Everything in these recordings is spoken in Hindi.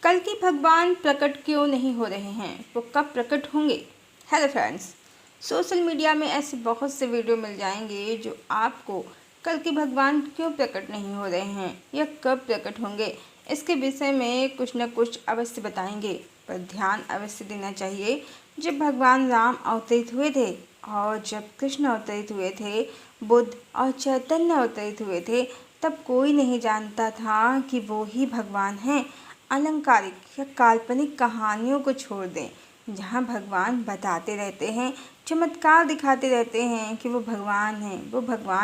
कल की भगवान प्रकट क्यों नहीं हो रहे हैं, वो कब प्रकट होंगे। हेलो फ्रेंड्स, सोशल मीडिया में ऐसे बहुत से वीडियो मिल जाएंगे जो आपको कल के भगवान क्यों प्रकट नहीं हो रहे हैं या कब प्रकट होंगे इसके विषय में कुछ न कुछ अवश्य बताएंगे। पर ध्यान अवश्य देना चाहिए, जब भगवान राम अवतरित हुए थे और जब कृष्ण अवतरित हुए थे, बुद्ध और चैतन्य अवतरित हुए थे, तब कोई नहीं जानता था कि वो ही भगवान हैं। अलंकारिक या काल्पनिक कहानियों को छोड़ दें, जहाँ भगवान बताते रहते हैं, चमत्कार दिखाते रहते हैं कि वो भगवान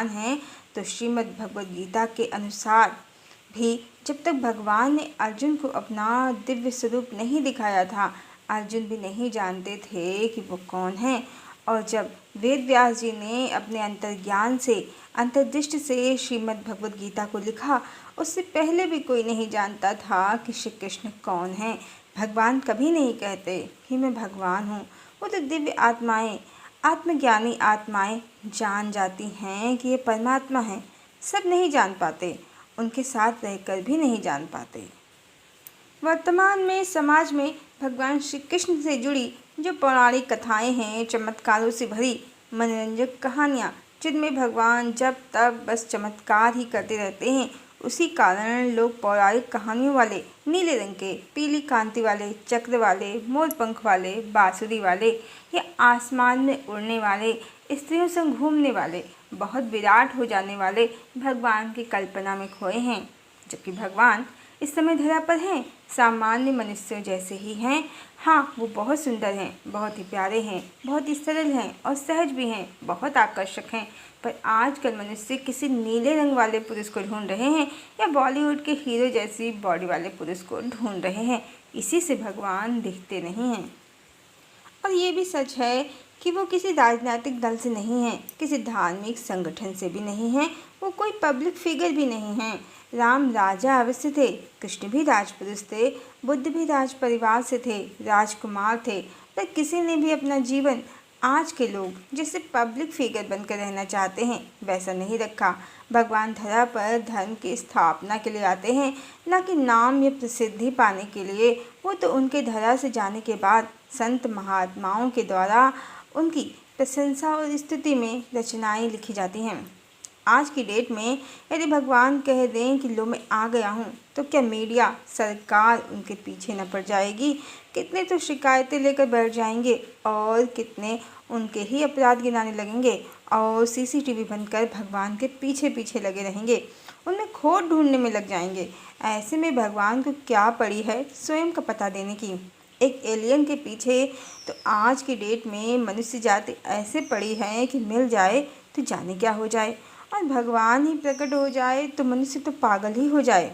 हैं, तो श्रीमद् भगवद गीता के अनुसार भी जब तक भगवान ने अर्जुन को अपना दिव्य स्वरूप नहीं दिखाया था, अर्जुन भी नहीं जानते थे कि वो कौन है। और जब वेद व्यास जी ने अपने अंतर्ज्ञान से, अंतर्दृष्टि से श्रीमद् भगवद गीता को लिखा, उससे पहले भी कोई नहीं जानता था कि श्री कृष्ण कौन है। भगवान कभी नहीं कहते कि मैं भगवान हूँ, वो तो दिव्य आत्माएं, आत्मज्ञानी आत्माएं जान जाती हैं कि ये परमात्मा है। सब नहीं जान पाते, उनके साथ रहकर भी नहीं जान पाते। वर्तमान में समाज में भगवान श्री कृष्ण से जुड़ी जो पौराणिक कथाएं हैं, चमत्कारों से भरी मनोरंजक कहानियाँ, जिनमें भगवान जब तब बस चमत्कार ही करते रहते हैं, उसी कारण लोग पौराणिक कहानियों वाले नीले रंग के, पीली कांति वाले, चक्र वाले, मोर पंख वाले, बांसुरी वाले या आसमान में उड़ने वाले, स्त्रियों संग घूमने वाले, बहुत विराट हो जाने वाले भगवान की कल्पना में खोए हैं। जबकि भगवान इस समय धरा पर हैं, सामान्य मनुष्यों जैसे ही हैं। हाँ, वो बहुत सुंदर हैं, बहुत ही प्यारे हैं, बहुत ही सरल हैं और सहज भी हैं, बहुत आकर्षक हैं। पर आजकल मनुष्य किसी नीले रंग वाले पुरुष को ढूंढ रहे हैं या बॉलीवुड के हीरो जैसी बॉडी वाले पुरुष को ढूंढ रहे हैं। इसी से भगवान दिखते नहीं हैं। और ये भी सच है कि वो किसी राजनीतिक दल से नहीं हैं, किसी धार्मिक संगठन से भी नहीं हैं, वो कोई पब्लिक फिगर भी नहीं हैं। राम राजा अवश्य थे, कृष्ण भी राजपुरुष थे, बुद्ध भी राज परिवार से थे, राजकुमार थे, पर किसी ने भी अपना जीवन आज के लोग जैसे पब्लिक फिगर बनकर रहना चाहते हैं वैसा नहीं रखा। भगवान धरा पर धर्म की स्थापना के लिए आते हैं, न कि नाम या प्रसिद्धि पाने के लिए। वो तो उनके धरा से जाने के बाद संत महात्माओं के द्वारा उनकी प्रशंसा और स्तुति में रचनाएं लिखी जाती हैं। आज की डेट में यदि भगवान कह दें कि लो मैं आ गया हूँ, तो क्या मीडिया, सरकार उनके पीछे न पड़ जाएगी। कितने तो शिकायतें लेकर बैठ जाएंगे और कितने उनके ही अपराध गिनाने लगेंगे और सीसीटीवी बनकर भगवान के पीछे पीछे लगे रहेंगे, उनमें खोट ढूंढने में लग जाएंगे। ऐसे में भगवान को क्या पड़ी है स्वयं का पता देने की। एक एलियन के पीछे तो आज की डेट में मनुष्य जाति ऐसे पड़ी है कि मिल जाए तो जाने क्या हो जाए, और भगवान ही प्रकट हो जाए तो मनुष्य तो पागल ही हो जाए।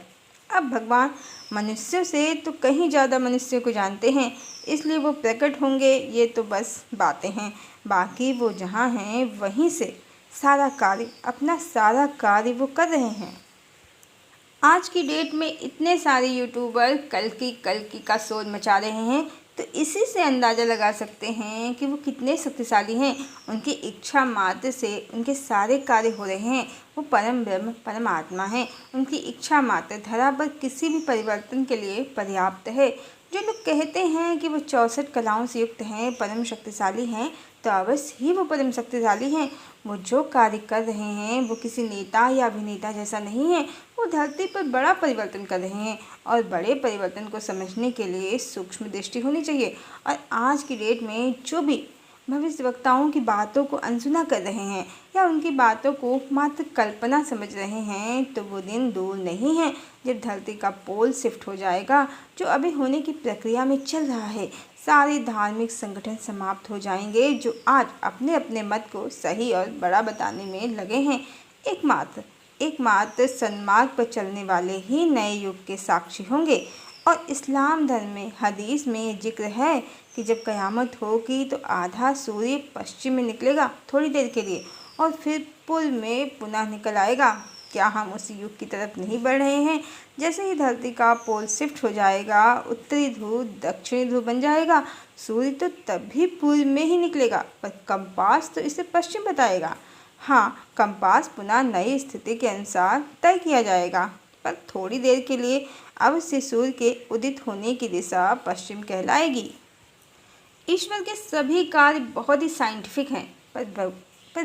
अब भगवान मनुष्यों से तो कहीं ज़्यादा मनुष्यों को जानते हैं, इसलिए वो प्रकट होंगे, ये तो बस बातें हैं। बाकी वो जहाँ हैं वहीं से अपना सारा कार्य वो कर रहे हैं। आज की डेट में इतने सारे यूट्यूबर कल की का शोर मचा रहे हैं, तो इसी से अंदाज़ा लगा सकते हैं कि वो कितने शक्तिशाली हैं। उनकी इच्छा मात्र से उनके सारे कार्य हो रहे हैं। वो परम ब्रह्म परमात्मा हैं। उनकी इच्छा मात्र धरा पर किसी भी परिवर्तन के लिए पर्याप्त है। जो लोग कहते हैं कि वो 64 कलाओं से युक्त हैं, परम शक्तिशाली हैं, तो अवश्य ही वो परम शक्तिशाली हैं। वो जो कार्य कर रहे हैं वो किसी नेता या अभिनेता जैसा नहीं है। वो धरती पर बड़ा परिवर्तन कर रहे हैं, और बड़े परिवर्तन को समझने के लिए सूक्ष्म दृष्टि होनी चाहिए। और आज की डेट में जो भी भविष्यवक्ताओं की बातों को अनसुना कर रहे हैं या उनकी बातों को मात्र कल्पना समझ रहे हैं, तो वो दिन दूर नहीं है जब धरती का पोल शिफ्ट हो जाएगा, जो अभी होने की प्रक्रिया में चल रहा है। सारे धार्मिक संगठन समाप्त हो जाएंगे जो आज अपने अपने मत को सही और बड़ा बताने में लगे हैं। एकमात्र सन्मार्ग पर चलने वाले ही नए युग के साक्षी होंगे। और इस्लाम धर्म में हदीस में जिक्र है कि जब क़यामत होगी तो आधा सूर्य पश्चिम में निकलेगा थोड़ी देर के लिए और फिर पूर्व में पुनः निकल आएगा। क्या हम उसी युग की तरफ नहीं बढ़ रहे हैं? जैसे ही धरती का पोल शिफ्ट हो जाएगा, उत्तरी ध्रुव दक्षिणी ध्रुव बन जाएगा, सूर्य तो तब भी पूर्व में ही निकलेगा, पर कंपास तो इसे पश्चिम बताएगा। हाँ, कंपास पुनः नई स्थिति के अनुसार तय किया जाएगा, पर थोड़ी देर के लिए अवश्य सूर्य के उदित होने की दिशा पश्चिम कहलाएगी। ईश्वर के सभी कार्य बहुत ही साइंटिफिक हैं, पर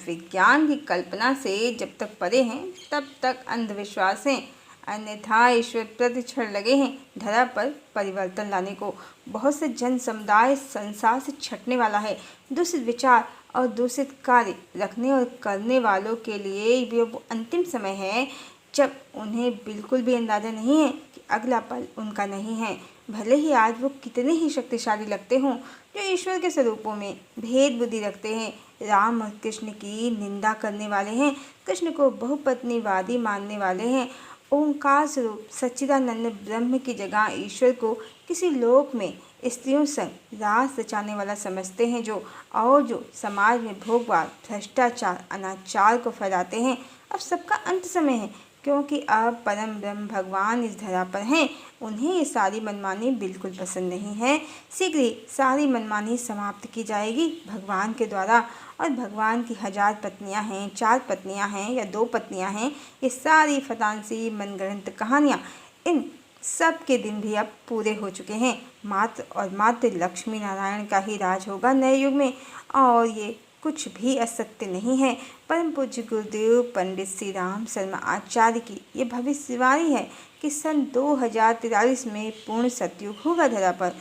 विज्ञान की कल्पना से जब तक परे हैं तब तक अंधविश्वास हैं। अन्यथा ईश्वर प्रतिक्षण लगे हैं धरा पर परिवर्तन लाने को। बहुत से जन समुदाय संसार से छटने वाला है। दूषित विचार और दूषित कार्य रखने और करने वालों के लिए भी वो अंतिम समय है जब उन्हें बिल्कुल भी अंदाज़ा नहीं है कि अगला पल उनका नहीं है। भले ही आज वो कितने ही शक्तिशाली लगते हों, जो ईश्वर के स्वरूपों में भेद बुद्धि रखते हैं, राम और कृष्ण की निंदा करने वाले हैं, कृष्ण को बहुपत्नीवादी मानने वाले हैं, ओंकार स्वरूप सच्चिदानंद ब्रह्म की जगह ईश्वर को किसी लोक में स्त्रियों संग रास रचाने वाला समझते हैं, जो समाज में भोगवाद, भ्रष्टाचार, अनाचार को फैलाते हैं। अब सबका अंत समय है, क्योंकि अब परम ब्रह्म भगवान इस धरा पर हैं। उन्हें ये सारी मनमानी बिल्कुल पसंद नहीं है। शीघ्र ही सारी मनमानी समाप्त की जाएगी भगवान के द्वारा। और भगवान की 1000 पत्नियां हैं, 4 पत्नियां हैं या 2 पत्नियां हैं, ये सारी फतांसी मनगढ़ंत कहानियाँ, इन सब के दिन भी अब पूरे हो चुके हैं। मात्र लक्ष्मी नारायण का ही राज होगा नए युग में, और ये कुछ भी असत्य नहीं है। परम पूज्य गुरुदेव पंडित श्री राम शर्मा आचार्य की ये भविष्यवाणी है कि सन 2043 में पूर्ण सतयुग होगा धरा पर।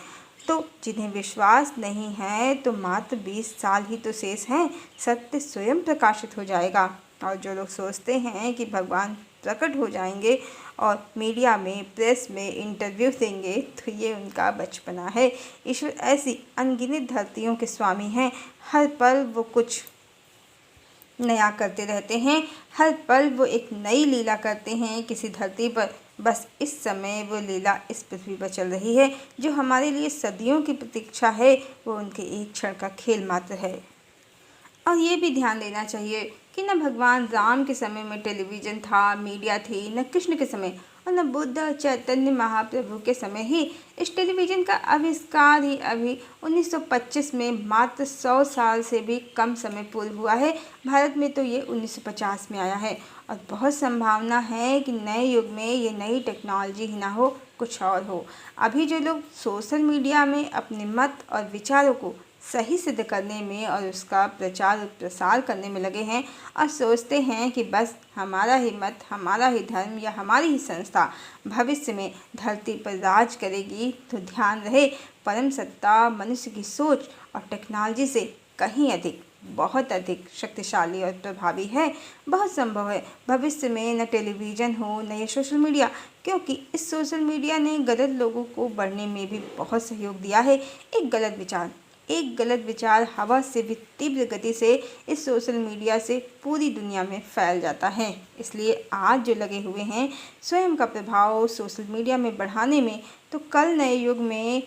तो जिन्हें विश्वास नहीं है तो मात्र 20 साल ही तो शेष हैं, सत्य स्वयं प्रकाशित हो जाएगा। और जो लोग सोचते हैं कि भगवान प्रकट हो जाएंगे और मीडिया में, प्रेस में इंटरव्यू देंगे, तो ये उनका बचपना है। ईश्वर ऐसी अनगिनत धरतियों के स्वामी हैं। हर पल वो कुछ नया करते रहते हैं, हर पल वो एक नई लीला करते हैं किसी धरती पर। बस इस समय वो लीला इस पृथ्वी पर चल रही है। जो हमारे लिए सदियों की प्रतीक्षा है, वो उनके एक क्षण का खेल मात्र है। और ये भी ध्यान देना चाहिए कि न भगवान राम के समय में टेलीविज़न था, मीडिया थी, न कृष्ण के समय, और न बुद्ध चैतन्य महाप्रभु के समय ही इस टेलीविज़न का आविष्कार ही अभी 1925 में मात्र 100 साल से भी कम समय पूर्व हुआ है। भारत में तो ये 1950 में आया है। और बहुत संभावना है कि नए युग में ये नई टेक्नोलॉजी ही ना हो, कुछ और हो। अभी जो लोग सोशल मीडिया में अपने मत और विचारों को सही सिद्ध करने में और उसका प्रचार और प्रसार करने में लगे हैं और सोचते हैं कि बस हमारा ही मत, हमारा ही धर्म या हमारी ही संस्था भविष्य में धरती पर राज करेगी, तो ध्यान रहे, परम सत्ता मनुष्य की सोच और टेक्नोलॉजी से कहीं अधिक, बहुत अधिक शक्तिशाली और प्रभावी है। बहुत संभव है भविष्य में न टेलीविज़न हो, न ये सोशल मीडिया, क्योंकि इस सोशल मीडिया ने गलत लोगों को बढ़ने में भी बहुत सहयोग दिया है। एक गलत विचार हवा से भी तीव्र गति से इस सोशल मीडिया से पूरी दुनिया में फैल जाता है। इसलिए आज जो लगे हुए हैं स्वयं का प्रभाव सोशल मीडिया में बढ़ाने में, तो कल नए युग में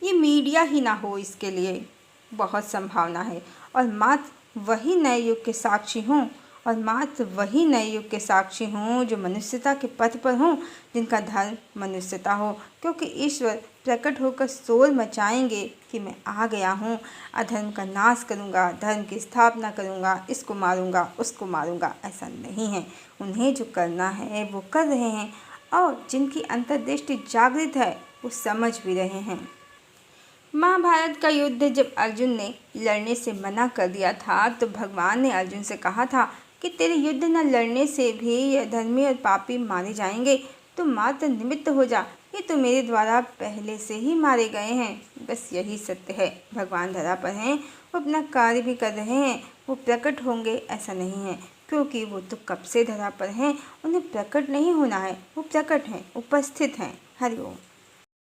ये मीडिया ही ना हो, इसके लिए बहुत संभावना है। और मात्र वही नए युग के साक्षी हों, जो मनुष्यता के पथ पर हों, जिनका धर्म मनुष्यता हो। क्योंकि ईश्वर प्रकट होकर शोर मचाएंगे कि मैं आ गया हूँ, अधर्म का नाश करूँगा, धर्म की स्थापना करूँगा, इसको मारूँगा, उसको मारूँगा। ऐसा नहीं है। उन्हें जो करना है वो कर रहे हैं, और जिनकी अंतर्दृष्टि जागृत है वो समझ भी रहे हैं। महाभारत का युद्ध जब अर्जुन ने लड़ने से मना कर दिया था, तो भगवान ने अर्जुन से कहा था कि तेरे युद्ध न लड़ने से भी अधर्मी और पापी मारे जाएंगे, तो मात्र निमित्त हो जा, ये तो मेरे द्वारा पहले से ही मारे गए हैं। बस यही सत्य है। भगवान धरा पर हैं, वो अपना कार्य भी कर रहे हैं। वो प्रकट होंगे ऐसा नहीं है, क्योंकि वो तो कब से धरा पर हैं। उन्हें प्रकट नहीं होना है, वो प्रकट हैं, उपस्थित हैं। हरि ओम।